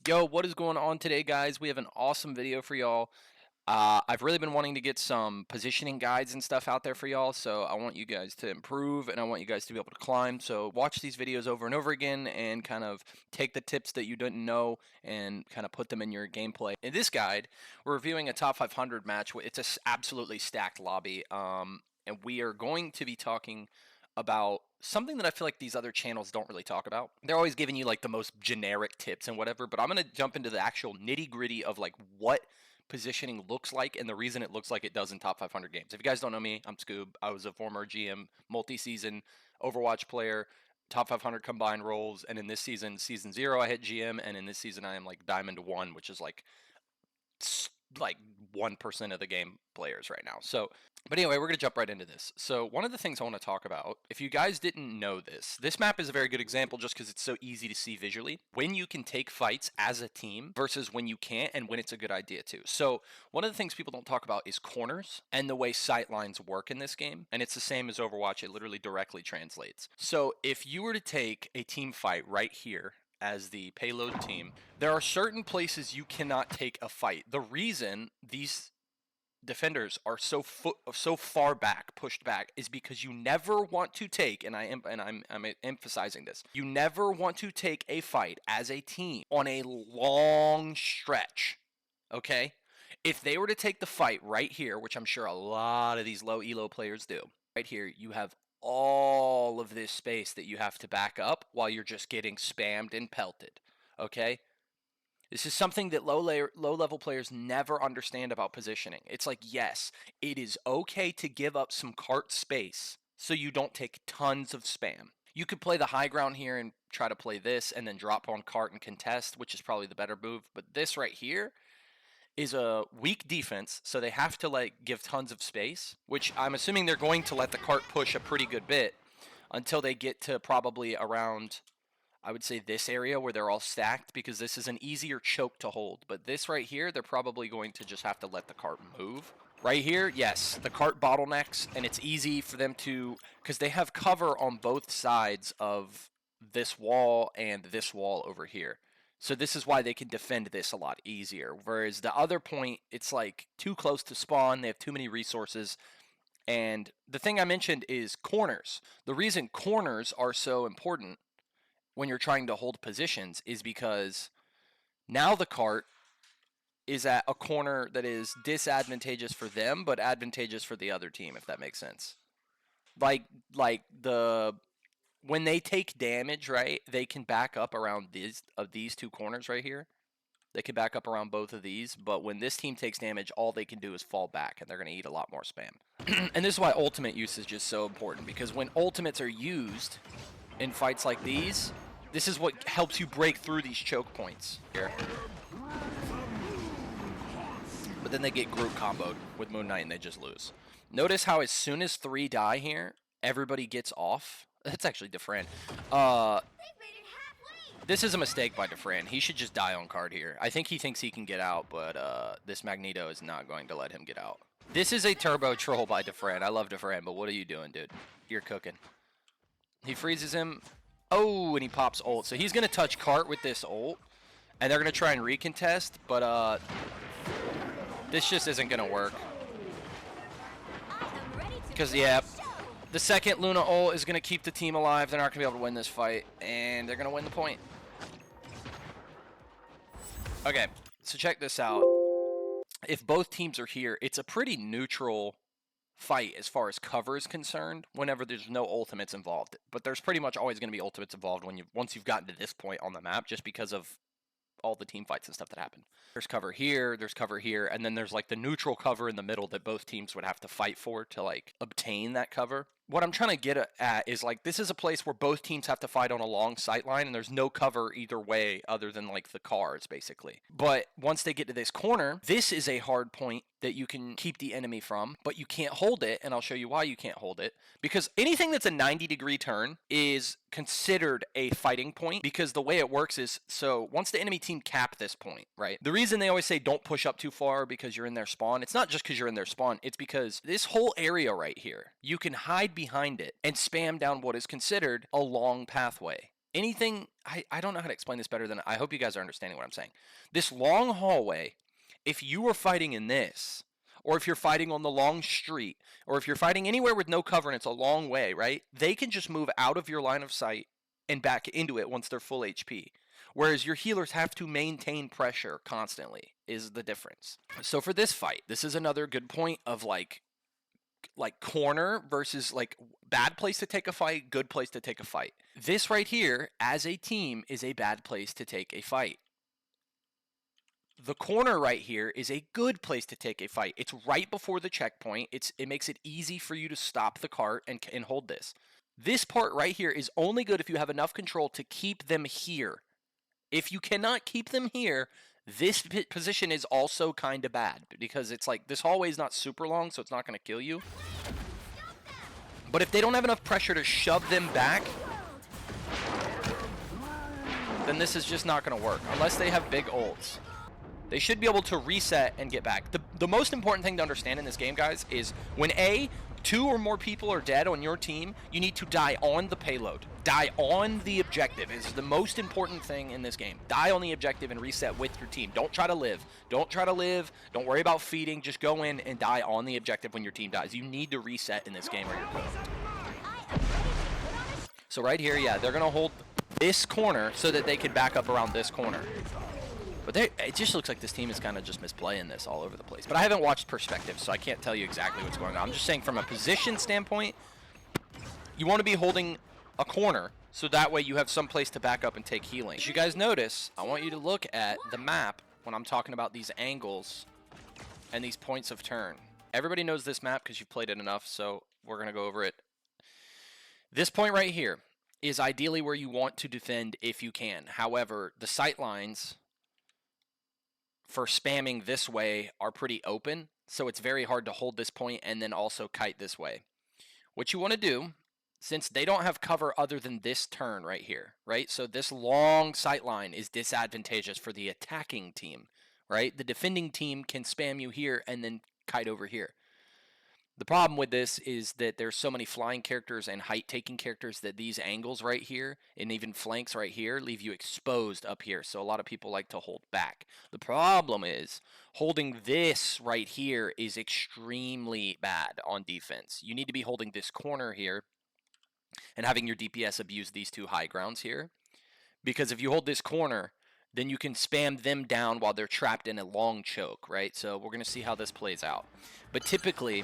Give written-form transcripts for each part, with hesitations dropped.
Yo, what is going on today, guys? We have an awesome video for y'all. I've really been wanting to get some positioning guides and stuff out there for y'all, so I want you guys to improve and I want you guys to be able to climb. So watch these videos over and over again and kind of take the tips that you didn't know and kind of put them in your gameplay. In this guide, we're reviewing a top 500 match. It's a absolutely stacked lobby, and we are going to be talking about something that I feel like these other channels don't really talk about. They're always giving you like the most generic tips and whatever, but I'm going to jump into the actual nitty-gritty of like what positioning looks like and the reason it looks like it does in top 500 games. If you guys don't know me, I'm Scoob. I was a former GM, multi-season Overwatch player, top 500 combined roles, and in this season, season 0, I hit GM, and in this season I am like Diamond 1, which is like 1% of the game players right now. So, but anyway, we're going to jump right into this. So one of the things I want to talk about, if you guys didn't know this map is a very good example just because it's so easy to see visually when you can take fights as a team versus when you can't and when it's a good idea to. So one of the things people don't talk about is corners and the way sight lines work in this game. And it's the same as Overwatch. It literally directly translates. So if you were to take a team fight right here as the payload team, there are certain places you cannot take a fight. The reason these defenders are so far back, pushed back, is because you never want to take, and I'm emphasizing this, you never want to take a fight as a team on a long stretch. Okay? If they were to take the fight right here, which I'm sure a lot of these low elo players do, right here, you have all of this space that you have to back up while you're just getting spammed and pelted. Okay? This is something that low level players never understand about positioning. It's like, yes, it is okay to give up some cart space so you don't take tons of spam. You could play the high ground here and try to play this and then drop on cart and contest, which is probably the better move. But this right here is a weak defense, so they have to like give tons of space, which I'm assuming they're going to let the cart push a pretty good bit until they get to probably around, I would say, this area where they're all stacked, because this is an easier choke to hold. But this right here, they're probably going to just have to let the cart move. Right here, yes, the cart bottlenecks, and it's easy for them to, because they have cover on both sides of this wall and this wall over here. So this is why they can defend this a lot easier. Whereas the other point, it's like too close to spawn, they have too many resources. And the thing I mentioned is corners. The reason corners are so important when you're trying to hold positions is because now the cart is at a corner that is disadvantageous for them but advantageous for the other team, if that makes sense. Like when they take damage, right, they can back up around these two corners right here. They can back up around both of these, but when this team takes damage, all they can do is fall back, and they're going to eat a lot more spam. And this is why ultimate usage is so important, because when ultimates are used in fights like these, this is what helps you break through these choke points here. But then they get group comboed with Moon Knight and they just lose. Notice how as soon as 3 die here, everybody gets off. That's actually Defran. This is a mistake by Defran. He should just die on card here. I think he thinks he can get out, but this Magneto is not going to let him get out. This is a turbo troll by Defran. I love Defran, but what are you doing, dude? You're cooking. He freezes him. Oh, and he pops ult. So he's going to touch cart with this ult, and they're going to try and recontest, but this just isn't going to work. Because, yeah, the second Luna ult is going to keep the team alive. They're not going to be able to win this fight, and they're going to win the point. Okay, so check this out. If both teams are here, it's a pretty neutral fight as far as cover is concerned whenever there's no ultimates involved. But there's pretty much always going to be ultimates involved once you've gotten to this point on the map, just because of all the team fights and stuff that happen. There's cover here, and then there's like the neutral cover in the middle that both teams would have to fight for to like obtain that cover. What I'm trying to get at is like this is a place where both teams have to fight on a long sight line, and there's no cover either way other than like the cars basically. But once they get to this corner, this is a hard point that you can keep the enemy from, but you can't hold it, and I'll show you why you can't hold it. Because anything that's a 90-degree turn is considered a fighting point, because the way it works is, so once the enemy team cap this point, right? The reason they always say don't push up too far because you're in their spawn, it's not just because you're in their spawn, it's because this whole area right here, you can hide behind it and spam down what is considered a long pathway. anything, I don't know how to explain this better than, I hope you guys are understanding what I'm saying. This long hallway, if you were fighting in this, or if you're fighting on the long street, or if you're fighting anywhere with no cover and it's a long way, right? They can just move out of your line of sight and back into it once they're full HP. Whereas your healers have to maintain pressure constantly, is the difference. So for this fight, this is another good point of like corner versus like bad place to take a fight, good place to take a fight. This right here, as a team, is a bad place to take a fight. The corner right here is a good place to take a fight. It's right before the checkpoint. It makes it easy for you to stop the cart and hold this. This part right here is only good if you have enough control to keep them here. If you cannot keep them here, this position is also kind of bad because it's like this hallway is not super long, so it's not going to kill you. But if they don't have enough pressure to shove them back, then this is just not going to work unless they have big ults. They should be able to reset and get back. The most important thing to understand in this game, guys, is when two or more people are dead on your team, you need to die on the payload. Die on the objective is the most important thing in this game. Die on the objective and reset with your team. Don't try to live. Don't try to live. Don't worry about feeding. Just go in and die on the objective when your team dies. You need to reset in this game or you're cooked. So right here, yeah, they're going to hold this corner so that they can back up around this corner. But it just looks like this team is kind of just misplaying this all over the place. But I haven't watched perspective, so I can't tell you exactly what's going on. I'm just saying from a position standpoint, you want to be holding a corner so that way you have some place to back up and take healing. As you guys notice, I want you to look at the map when I'm talking about these angles and these points of turn. Everybody knows this map because you've played it enough, so we're going to go over it. This point right here is ideally where you want to defend if you can. However, the sight lines for spamming this way are pretty open, so it's very hard to hold this point and then also kite this way. What you want to do, since they don't have cover other than this turn right here, right? So this long sight line is disadvantageous for the attacking team, right? The defending team can spam you here and then kite over here. The problem with this is that there's so many flying characters and height-taking characters that these angles right here and even flanks right here leave you exposed up here. So a lot of people like to hold back. The problem is holding this right here is extremely bad on defense. You need to be holding this corner here and having your DPS abuse these two high grounds here. Because if you hold this corner, then you can spam them down while they're trapped in a long choke, right? So we're going to see how this plays out. But typically,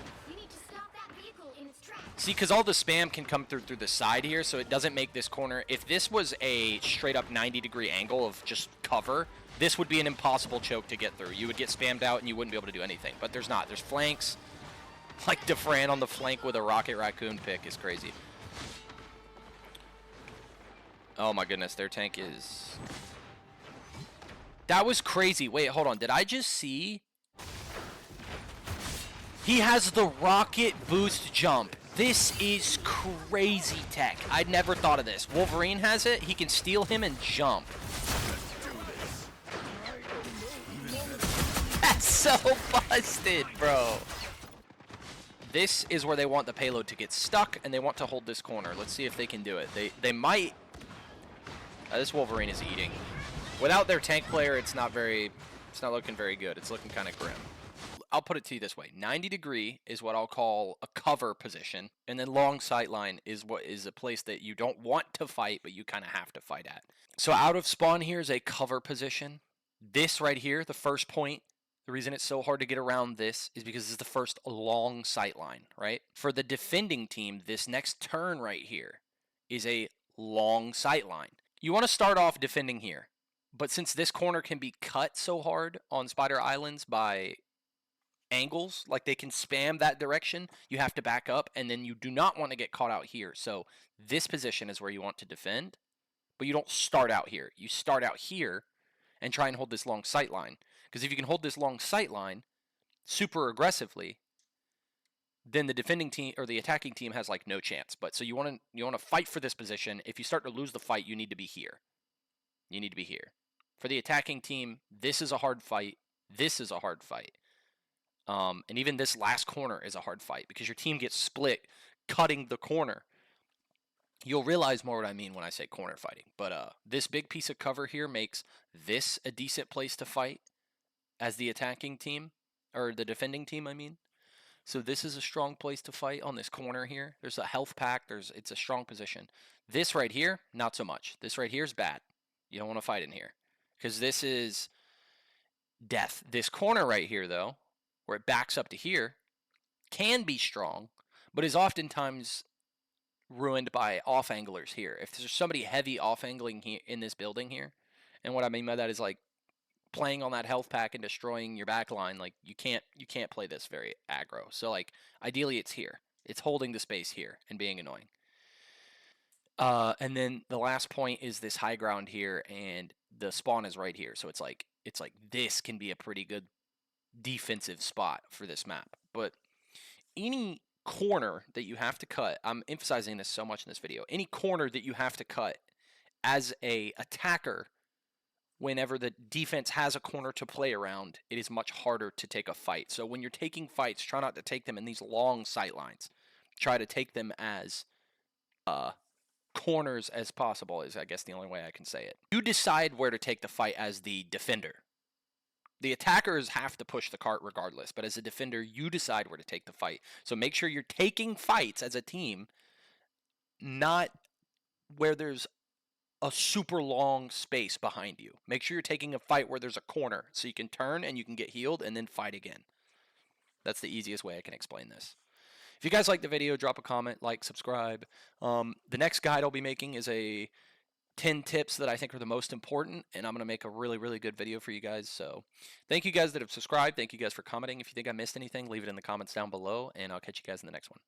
see, because all the spam can come through the side here, so it doesn't make this corner. If this was a straight up 90-degree angle of just cover, this would be an impossible choke to get through. You would get spammed out and you wouldn't be able to do anything. But there's not. There's flanks. Like Defran on the flank with a Rocket Raccoon pick is crazy. Oh my goodness, their tank is... That was crazy. Wait, hold on. Did I just see? He has the rocket boost jump. This is crazy tech. I'd never thought of this. Wolverine has it. He can steal him and jump. That's so busted, bro. This is where they want the payload to get stuck, and they want to hold this corner. Let's see if they can do it. They might. This Wolverine is eating. Without their tank player, it's not looking very good. It's looking kind of grim. I'll put it to you this way. 90-degree is what I'll call a cover position, and then long sight line is what is a place that you don't want to fight, but you kind of have to fight at. So out of spawn here is a cover position. This right here, the first point, the reason it's so hard to get around this is because this is the first long sight line, right? For the defending team, this next turn right here is a long sight line. You want to start off defending here. But since this corner can be cut so hard on Spider Islands by angles, like they can spam that direction, you have to back up, and then you do not want to get caught out here. So this position is where you want to defend, but you don't start out here. You start out here and try and hold this long sight line. Because if you can hold this long sight line super aggressively, then the defending team or the attacking team has like no chance. But so you want to fight for this position. If you start to lose the fight, you need to be here. You need to be here. For the attacking team, this is a hard fight. This is a hard fight. And even this last corner is a hard fight because your team gets split cutting the corner. You'll realize more what I mean when I say corner fighting. But this big piece of cover here makes this a decent place to fight as the attacking team, or the defending team, I mean. So this is a strong place to fight on this corner here. There's a health pack. It's a strong position. This right here, not so much. This right here is bad. You don't want to fight in here because this is death. This corner right here, though, where it backs up to here, can be strong, but is oftentimes ruined by off anglers here. If there's somebody heavy off angling in this building here, and what I mean by that is like playing on that health pack and destroying your back line, like you can't play this very aggro. So like ideally it's here. It's holding the space here and being annoying. And then the last point is this high ground here, and the spawn is right here. So it's like this can be a pretty good defensive spot for this map. But any corner that you have to cut, I'm emphasizing this so much in this video, any corner that you have to cut as a attacker, whenever the defense has a corner to play around, it is much harder to take a fight. So when you're taking fights, try not to take them in these long sight lines. Try to take them as corners as possible is, I guess, the only way I can say it. You decide where to take the fight as the defender. The attackers have to push the cart regardless, but as a defender, you decide where to take the fight. So make sure you're taking fights as a team, not where there's a super long space behind you. Make sure you're taking a fight where there's a corner so you can turn and you can get healed and then fight again. That's the easiest way I can explain this. If you guys like the video, drop a comment, like, subscribe. The next guide I'll be making is a 10 tips that I think are the most important, and I'm going to make a really, really good video for you guys. So thank you guys that have subscribed. Thank you guys for commenting. If you think I missed anything, leave it in the comments down below, and I'll catch you guys in the next one.